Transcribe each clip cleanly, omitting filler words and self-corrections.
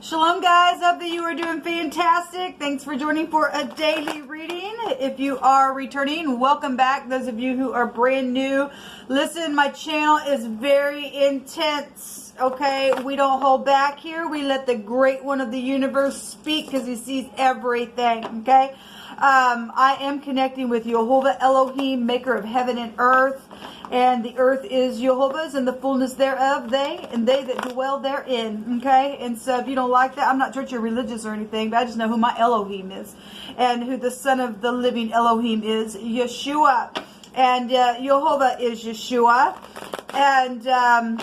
Shalom guys, hope that you are doing fantastic. Thanks for joining for a daily reading. If you are returning, welcome back. Those of you who are brand new, listen, my channel is very intense, okay? We don't hold back here. We let the great one of the universe speak because he sees everything, okay? I am connecting with Jehovah Elohim, maker of heaven and earth. And the earth is Jehovah's and the fullness thereof, they that dwell therein, okay? And so if you don't like that, I'm not sure you're religious or anything, but I just know who my Elohim is. And who the son of the living Elohim is, Yeshua. And Jehovah is Yeshua. And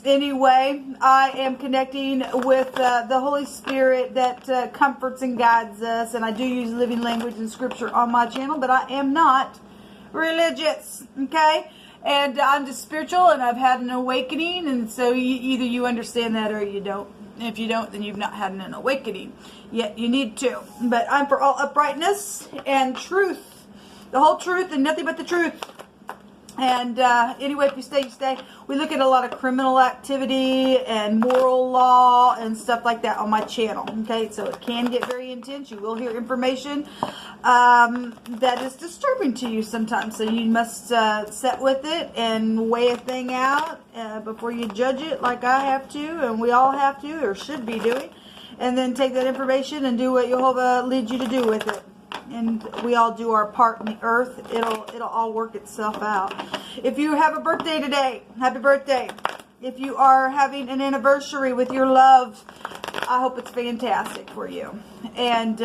anyway, I am connecting with the Holy Spirit that comforts and guides us. And I do use living language and scripture on my channel, but I am not religious, okay? And I'm just spiritual, and I've had an awakening, and so either you understand that or you don't. And if you don't, then you've not had an awakening. Yet you need to. But I'm for all uprightness and truth. The whole truth and nothing but the truth. And anyway, if you stay, you stay. We look at a lot of criminal activity and moral law and stuff like that on my channel. Okay, so it can get very intense. You will hear information that is disturbing to you sometimes. So you must sit with it and weigh a thing out before you judge it, like I have to, and we all have to, or should be doing. And then take that information and do what Jehovah leads you to do with it. And we all do our part in the earth. It'll all work itself out. If you have a birthday today, happy birthday. If you are having an anniversary with your love, I hope it's fantastic for you. And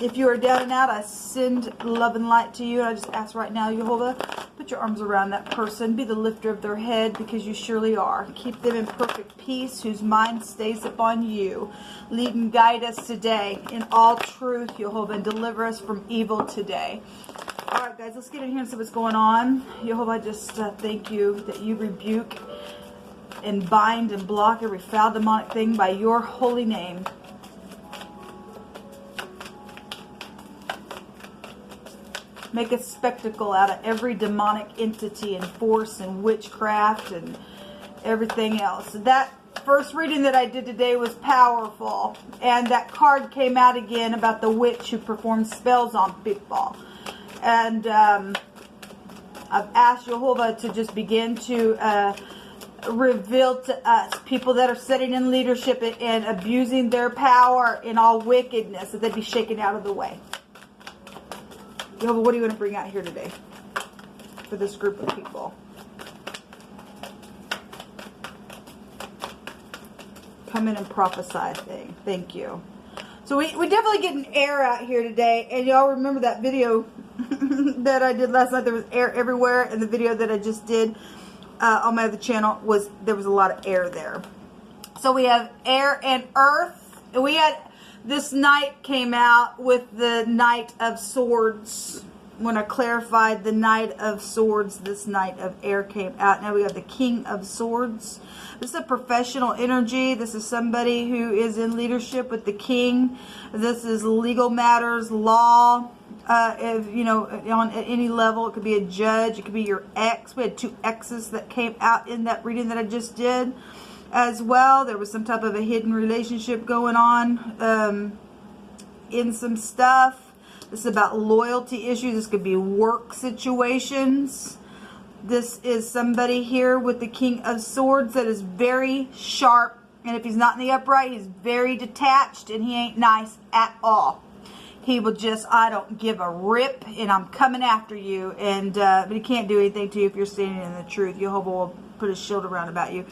if you are down and out, I send love and light to you. And I just ask right now, Jehovah, put your arms around that person. Be the lifter of their head, because you surely are. Keep them in perfect peace, whose mind stays upon you. Lead and guide us today in all truth, Jehovah, and deliver us from evil today. All right, guys, let's get in here and see what's going on. Jehovah, I just thank you that you rebuke and bind and block every foul demonic thing by your holy name. Make a spectacle out of every demonic entity and force and witchcraft and everything else. That first reading that I did today was powerful. And that card came out again about the witch who performs spells on people. And I've asked Jehovah to just begin to reveal to us people that are sitting in leadership and abusing their power in all wickedness, that they be shaken out of the way. Jehovah, what do you want to bring out here today for this group of people? Come in and prophesy a thing. Thank you. So we definitely get an air out here today. And y'all remember that video that I did last night? There was air everywhere. And the video that I just did on my other channel, there was a lot of air there. So we have air and earth. And we had... This Knight came out with the Knight of Swords. When I clarified the Knight of Swords, this Knight of Air came out. Now we have the King of Swords. This is a professional energy. This is somebody who is in leadership with the King. This is legal matters, law. If, you know, on at any level, it could be a judge. It could be your ex. We had 2 exes that came out in that reading that I just did. As well, there was some type of a hidden relationship going on in some stuff. This is about loyalty issues. This could be work situations. This is somebody here with the King of Swords that is very sharp. And if he's not in the upright, he's very detached and he ain't nice at all. He will just, I don't give a rip and I'm coming after you. And but he can't do anything to you if you're standing in the truth. Jehovah will put his shield around about you.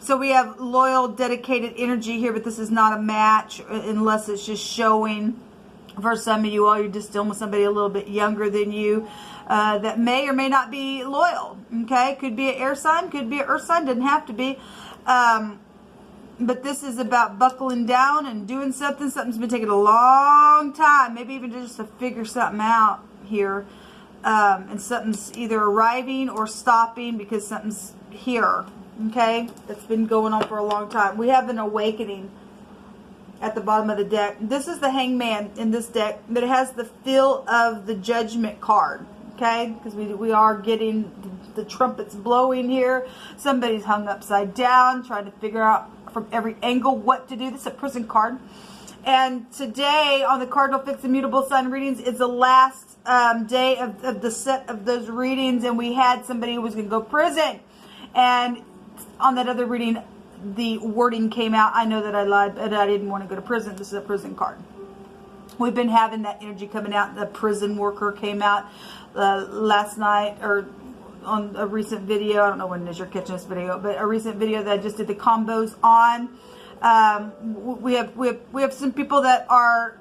So we have loyal, dedicated energy here, but this is not a match unless it's just showing. For some of you all, you're just dealing with somebody a little bit younger than you that may or may not be loyal. Okay, could be an air sign, could be an earth sign, doesn't have to be. But this is about buckling down and doing something. Something's been taking a long time, maybe even just to figure something out here. And something's either arriving or stopping because something's here. Okay, that's been going on for a long time. We have an awakening at the bottom of the deck. This is the Hangman in this deck, but it has the feel of the Judgment card. Okay, because we are getting the trumpets blowing here. Somebody's hung upside down, trying to figure from every angle what to do. This is a prison card. And today on the Cardinal Fixed and Mutable Sign readings is the last day of the set of those readings. And we had somebody who was going to go prison. And on that other reading, the wording came out. I know that I lied, but I didn't want to go to prison. This is a prison card. We've been having that energy coming out. The prison worker came out last night, or on a recent video. I don't know when it is you're catching this video, but a recent video that I just did the combos on. We have some people that are,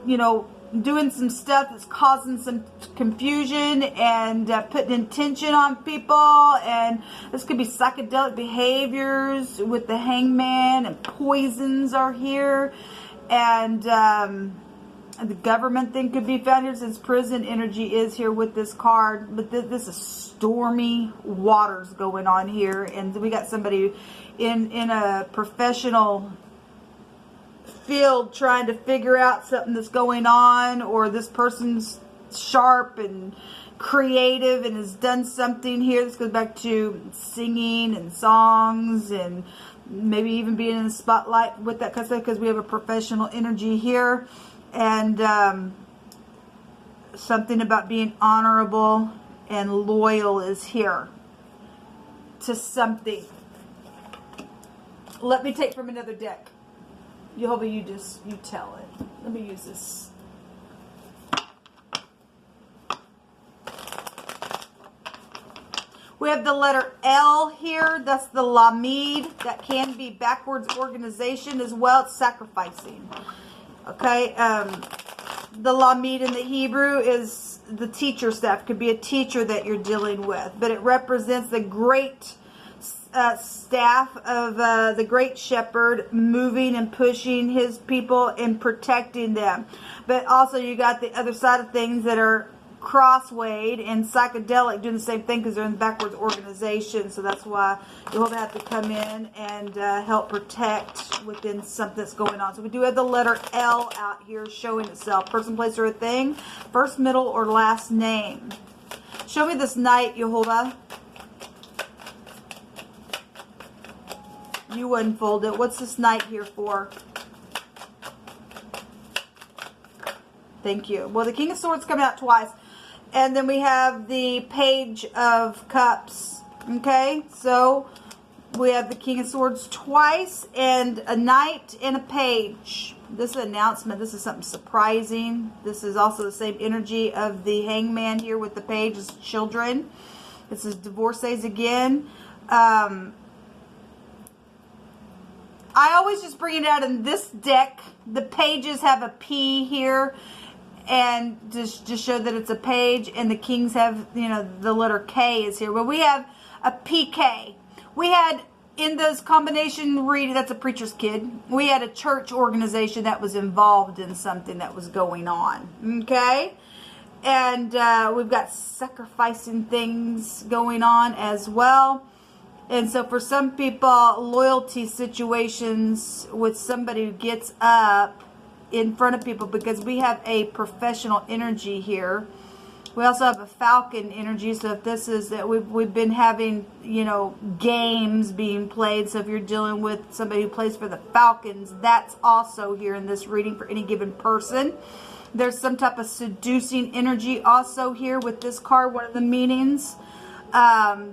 you know, doing some stuff that's causing some confusion and putting intention on people, and this could be psychedelic behaviors with the Hangman, and poisons are here, and the government thing could be found here, since prison energy is here with this card. But this is stormy waters going on here, and we got somebody in a professional field trying to figure out something that's going on, or this person's sharp and creative and has done something here. This goes back to singing and songs, and maybe even being in the spotlight with that kind of stuff, because we have a professional energy here. And something about being honorable and loyal is here to something. Let me take from another deck. Jehovah, you tell it. Let me use this. We have the letter L here. That's the Lamed. That can be backwards organization as well. It's sacrificing. Okay. The Lamed in the Hebrew is the teacher staff. Could be a teacher that you're dealing with. But it represents the great staff of the great shepherd, moving and pushing his people and protecting them. But also you got the other side of things that are crosswayed and psychedelic, doing the same thing, because they're in the backwards organization. So that's why you'll have to come in and help protect within something that's going on. So we do have the letter L out here showing itself. Person, place, or a thing. First, middle, or last name. Show me this knight, Jehovah. You unfold it. What's this knight here for? Thank you. Well, the King of Swords coming out twice. And then we have the Page of Cups. Okay, so we have the King of Swords twice, and a Knight and a Page. This is an announcement. This is something surprising. This is also the same energy of the Hangman here with the Page as children. This is divorcees again. I always just bring it out in this deck. The pages have a P here, and just show that it's a page, and the kings have, you know, the letter K is here. But we have a PK. We had in those combination reading, that's a preacher's kid. We had a church organization that was involved in something that was going on. Okay? And we've got sacrificing things going on as well. And so for some people, loyalty situations with somebody who gets up in front of people, because we have a professional energy here. We also have a falcon energy. So if this is that we've been having, you know, games being played. So if you're dealing with somebody who plays for the Falcons, that's also here in this reading for any given person. There's some type of seducing energy also here with this card. One of the meanings.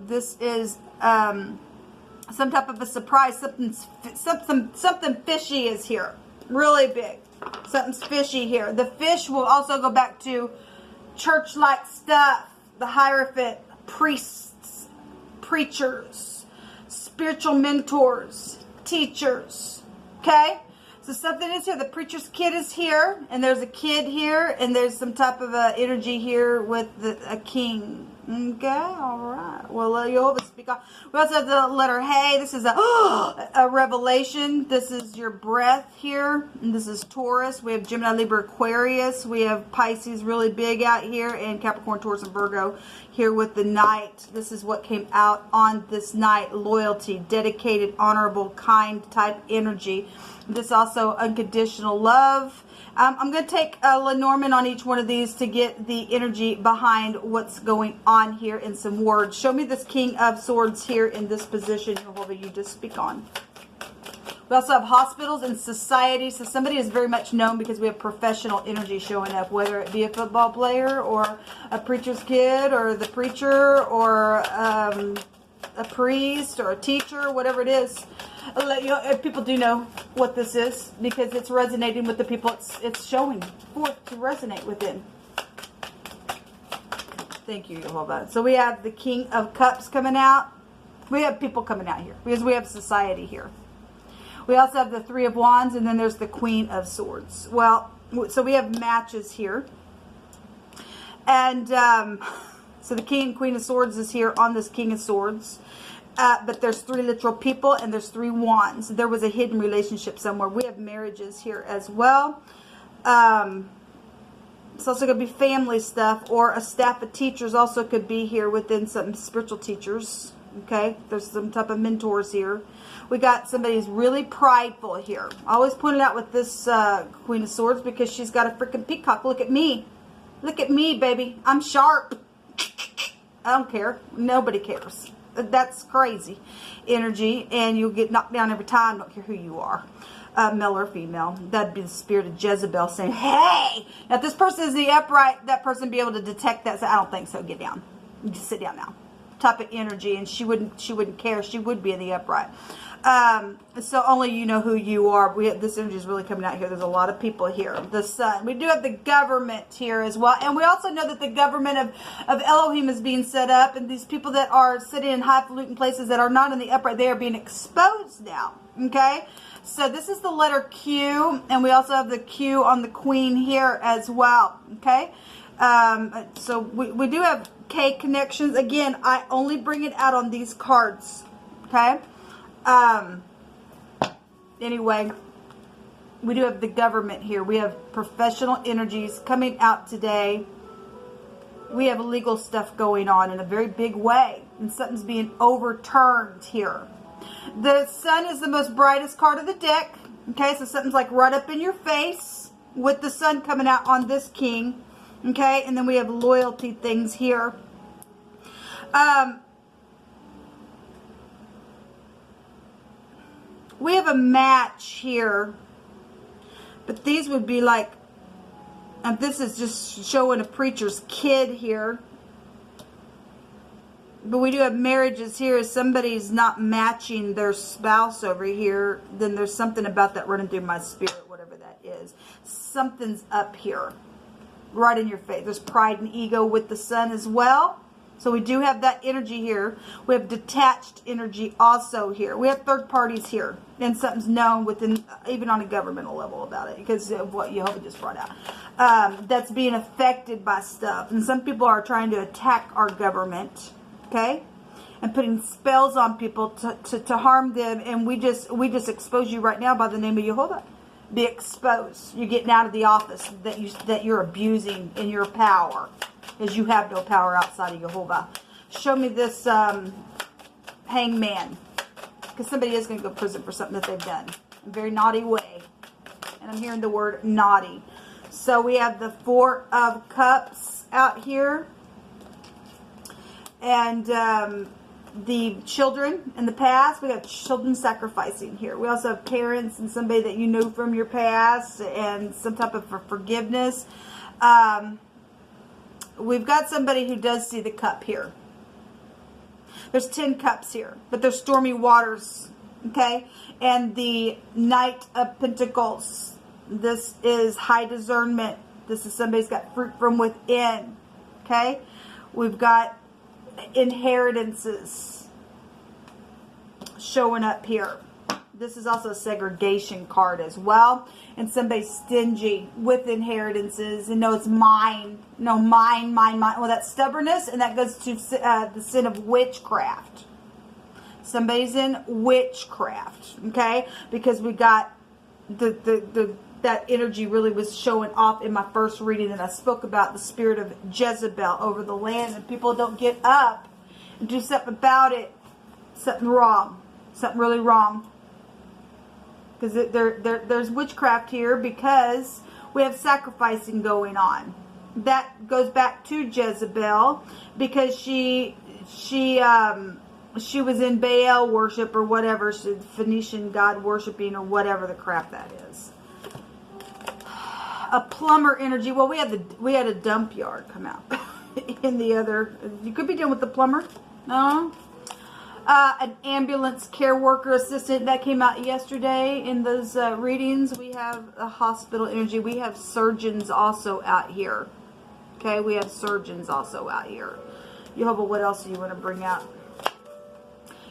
This is some type of a surprise. Something fishy is here. Really big. Something's fishy here. The fish will also go back to church-like stuff. The Hierophant, priests, preachers, spiritual mentors, teachers. Okay? So something is here. The preacher's kid is here, and there's a kid here, and there's some type of energy here with a king. Okay, all right. Well, you always speak on. We also have the letter Hey. This is a revelation. This is your breath here. And this is Taurus. We have Gemini, Libra, Aquarius. We have Pisces really big out here, and Capricorn, Taurus, and Virgo here with the Knight. This is what came out on this night. Loyalty, dedicated, honorable, kind type energy. This also unconditional love. I'm going to take Lenormand on each one of these to get the energy behind what's going on here in some words. Show me this King of Swords here in this position, Jehovah, you just speak on. We also have hospitals and society. So somebody is very much known because we have professional energy showing up, whether it be a football player or a preacher's kid or the preacher or a priest or a teacher, whatever it is. I'll let you know, if people do know what this is because it's resonating with the people it's showing forth to resonate within. Thank you, Jehovah. So we have the King of Cups coming out. We have people coming out here because we have society here. We also have the Three of Wands, and then there's the Queen of Swords. Well, so we have matches here. And so the King and Queen of Swords is here on this King of Swords. But there's 3 literal people, and there's 3 wands. There was a hidden relationship somewhere. We have marriages here as well. It's also going to be family stuff, or a staff of teachers also could be here within some spiritual teachers. Okay, there's some type of mentors here. We got somebody who's really prideful here. I always point it out with this Queen of Swords because she's got a freaking peacock. Look at me. Look at me, baby. I'm sharp. I don't care. Nobody cares. That's crazy energy, and you'll get knocked down every time. Don't care who you are, male or female. That'd be the spirit of Jezebel saying, hey! Now, if this person is the upright, that person be able to detect that. So I don't think so. Get down. You just sit down now. Type of energy, and she wouldn't care. She would be in the upright. So only you know who you are. This energy is really coming out here. There's a lot of people here. The sun. We do have the government here as well. And we also know that the government of Elohim is being set up. And these people that are sitting in highfalutin places that are not in the upright, they are being exposed now. Okay? So this is the letter Q. And we also have the Q on the Queen here as well. Okay? So we do have K connections. Again, I only bring it out on these cards. Okay? Anyway, we do have the government here. We have professional energies coming out today. We have legal stuff going on in a very big way. And something's being overturned here. The sun is the most brightest card of the deck. Okay, so something's like right up in your face with the sun coming out on this king. Okay, and then we have loyalty things here. We have a match here, but these would be like, this is just showing a preacher's kid here. But we do have marriages here. If somebody's not matching their spouse over here, then there's something about that running through my spirit, whatever that is. Something's up here, right in your face. There's pride and ego with the sun as well. So we do have that energy here. We have detached energy also here. We have third parties here. And something's known within, even on a governmental level about it, because of what Jehovah just brought out. That's being affected by stuff. And some people are trying to attack our government. Okay? And putting spells on people to harm them. And we just expose you right now by the name of Jehovah. Be exposed. You're getting out of the office that you're abusing in your power. Because you have no power outside of Jehovah. Show me this hangman. Because somebody is going to go to prison for something that they've done. In a very naughty way. And I'm hearing the word naughty. So we have the Four of Cups out here. And the children in the past. We have children sacrificing here. We also have parents and somebody that you knew from your past. And some type of forgiveness. We've got somebody who does see the cup here. There's 10 cups here, but there's stormy waters, okay? And the Knight of Pentacles. This is high discernment. This is somebody's got fruit from within, okay? We've got inheritances showing up here. This is also a segregation card as well. And somebody's stingy with inheritances. And no, it's mine. No, mine. Well, that's stubbornness. And that goes to the sin of witchcraft. Somebody's in witchcraft. Okay? Because we got that energy really was showing off in my first reading. And I spoke about the spirit of Jezebel over the land. And people don't get up and do something about it. Something wrong. Something really wrong. Because there's witchcraft here because we have sacrificing going on. That goes back to Jezebel because she she was in Baal worship or whatever, Phoenician god worshiping or whatever the crap that is. A plumber energy. Well, we had a dump yard come out in the other. You could be dealing with the plumber. No. An ambulance care worker assistant that came out yesterday in those readings. We have a hospital energy. We have surgeons also out here. Okay, we have surgeons also out here. Jehovah, what else do you want to bring out?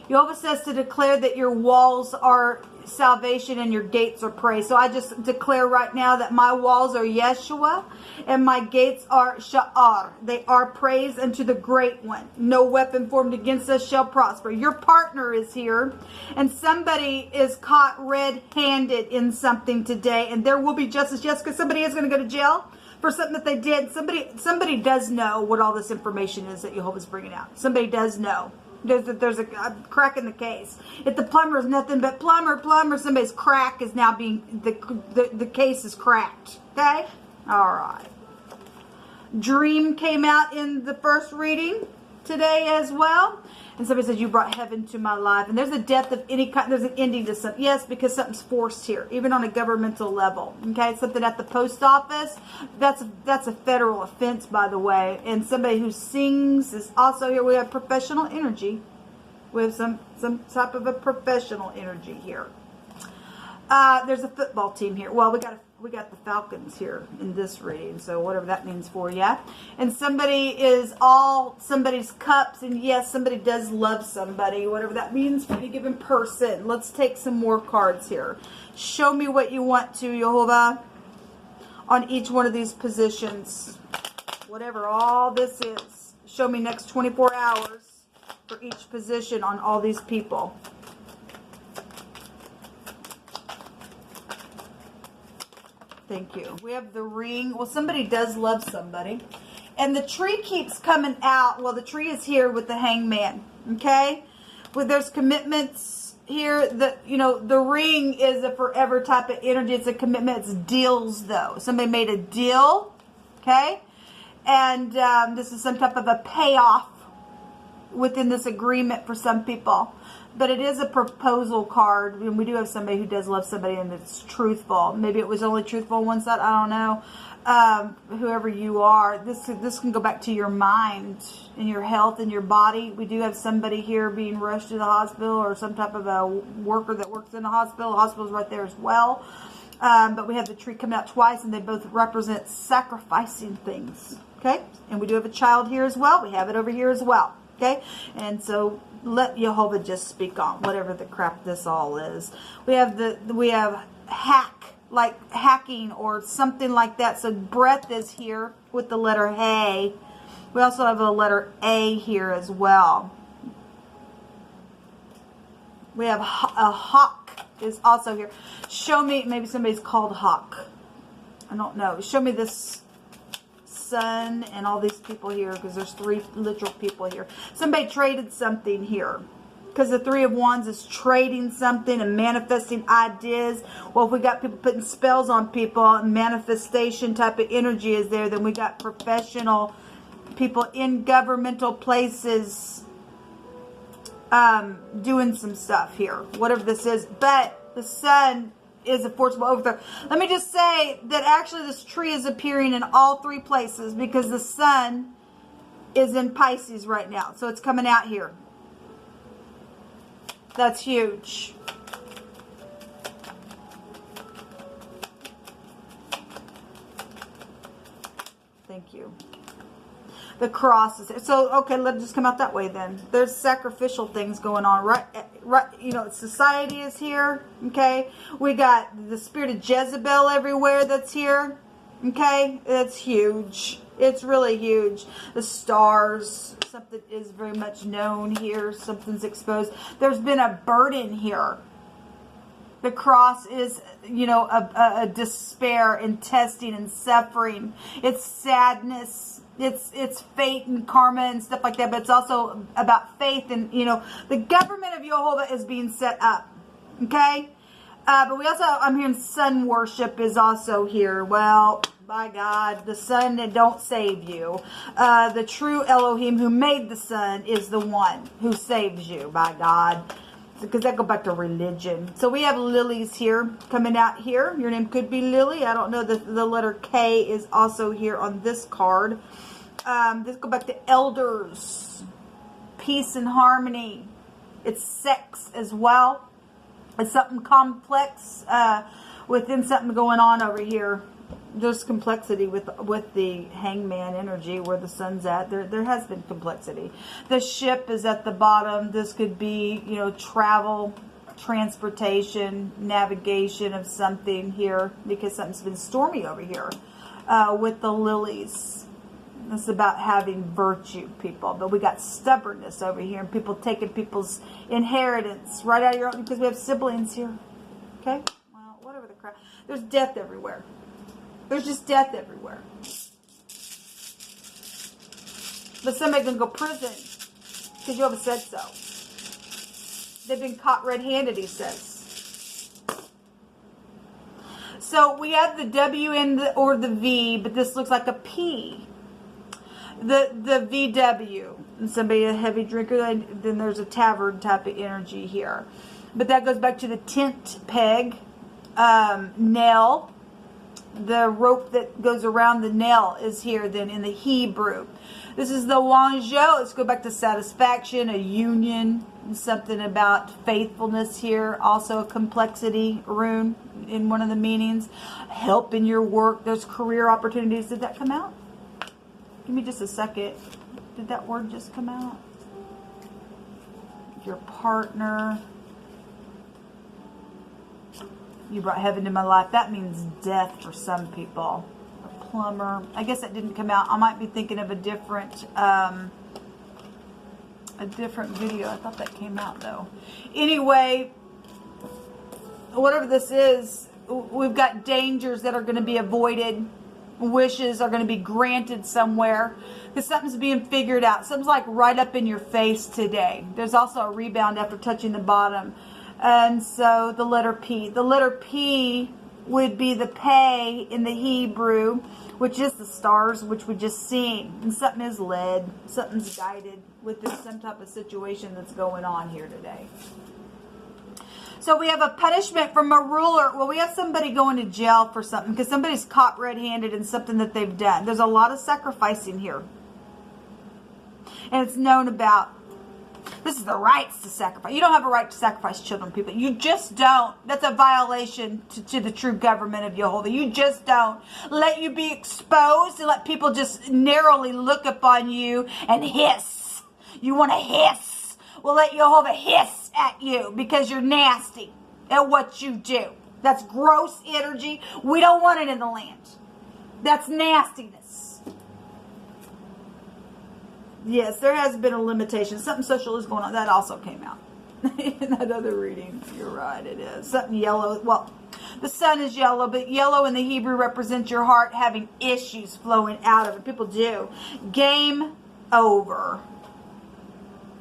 Jehovah says to declare that your walls are salvation and your gates are praise. So I just declare right now that my walls are Yeshua and my gates are Sha'ar. They are praise unto the great one. No weapon formed against us shall prosper. Your partner is here and somebody is caught red-handed in something today, and there will be justice. Yes, because somebody is going to go to jail for something that they did. Somebody does know what all this information is that Jehovah's bringing out. Somebody does know. There's a crack in the case. If the plumber is nothing but plumber, somebody's crack is now being, the case is cracked. Okay? All right. Dream came out in the first reading today as well. And somebody says, you brought heaven to my life. And there's a death of any kind. There's an ending to something. Yes, because something's forced here, even on a governmental level. Okay, something at the post office. That's a federal offense, by the way. And somebody who sings is also here. We have professional energy. We have some type of a professional energy here. There's a football team here. Well, we got the Falcons here in this reading, so whatever that means for you. And somebody is all somebody's cups, and yes, somebody does love somebody, whatever that means for any given person. Let's take some more cards here. Show me what you want to, Jehovah, on each one of these positions. Whatever all this is. Show me next 24 hours for each position on all these people. Thank you. We have the ring. Well, somebody does love somebody. And the tree keeps coming out. Well, the tree is here with the hangman. Okay? Well, there's commitments here. The ring is a forever type of energy. It's a commitment. It's deals, though. Somebody made a deal. Okay? And this is some type of a payoff within this agreement for some people. But it is a proposal card, and we do have somebody who does love somebody, and it's truthful. Maybe it was only truthful on one side. I don't know. Whoever you are, this can go back to your mind and your health and your body. We do have somebody here being rushed to the hospital, or some type of a worker that works in the hospital. The hospital's right there as well. But we have the tree coming out twice, and they both represent sacrificing things. Okay? And we do have a child here as well. We have it over here as well. Okay? And so let Jehovah just speak on whatever the crap this all is. We have hack, like hacking or something like that. So breath is here with the letter A. We also have a letter A here as well. We have a hawk is also here. Show me, maybe somebody's called Hawk. I don't know. Show me this sun and all these people here, because there's 3 literal people here. Somebody traded something here, because the 3 of Wands is trading something and manifesting ideas. Well, if we got people putting spells on people and manifestation type of energy is there, then we got professional people in governmental places doing some stuff here, whatever this is. But the sun is a forcible overthrow. Let me just say that actually this tree is appearing in all 3 places, because the sun is in Pisces right now. So it's coming out here. That's huge. Thank you. The cross is there. So, okay, let's just come out that way then. There's sacrificial things going on. Right, society is here. Okay. We got the spirit of Jezebel everywhere that's here. Okay. That's huge. It's really huge. The stars. Something is very much known here. Something's exposed. There's been a burden here. The cross is, a despair and testing and suffering. It's sadness. It's fate and karma and stuff like that, but it's also about faith, and the government of Jehovah is being set up. Okay, but we also, I'm hearing sun worship is also here. Well, by God. The sun that don't save you. The true Elohim who made the sun is the one who saves you, by God. Because that go back to religion. So we have lilies here coming out here. Your name could be Lily. I don't know. The letter K is also here on this card. This go back to elders, peace and harmony. It's sex as well. It's something complex within something going on over here. There's complexity with the hangman energy where the sun's at. There has been complexity. The ship is at the bottom. This could be, you know, travel, transportation, navigation of something here because something's been stormy over here with the lilies. It's about having virtue, people. But we got stubbornness over here and people taking people's inheritance right out of your own because we have siblings here. Okay? Well, whatever the crap. There's death everywhere. There's just death everywhere. But somebody's going to go to prison because you haven't said so. They've been caught red-handed, he says. So we have the W or the V, but this looks like a P. The VW. And somebody a heavy drinker, then there's a tavern type of energy here. But that goes back to the tent peg, nail. The rope that goes around the nail is here then in the Hebrew. This is the Wanzhou. Let's go back to satisfaction, a union, something about faithfulness here. Also a complexity rune in one of the meanings. Help in your work. There's career opportunities. Did that come out? Give me just a second. Did that word just come out? Your partner. You brought heaven to my life. That means death for some people. A plumber. I guess that didn't come out. I might be thinking of a different video. I thought that came out though. Anyway, whatever this is, we've got dangers that are going to be avoided. Wishes are going to be granted somewhere. Because something's being figured out. Something's like right up in your face today. There's also a rebound after touching the bottom. And so the letter P. The letter P would be the pay in the Hebrew, which is the stars, which we just seen. And something is led. Something's guided with this, some type of situation that's going on here today. So we have a punishment from a ruler. Well, we have somebody going to jail for something because somebody's caught red-handed in something that they've done. There's a lot of sacrificing here. And it's known about. This is the rights to sacrifice. You don't have a right to sacrifice children, people. You just don't. That's a violation to the true government of Jehovah. You just don't. Let you be exposed and let people just narrowly look upon you and hiss. You want to hiss? Well, let Jehovah hiss at you because you're nasty at what you do. That's gross energy. We don't want it in the land. That's nastiness. Yes, there has been a limitation. Something social is going on. That also came out in that other reading. You're right, it is. Something yellow. Well, the sun is yellow, but yellow in the Hebrew represents your heart having issues flowing out of it. People do. Game over.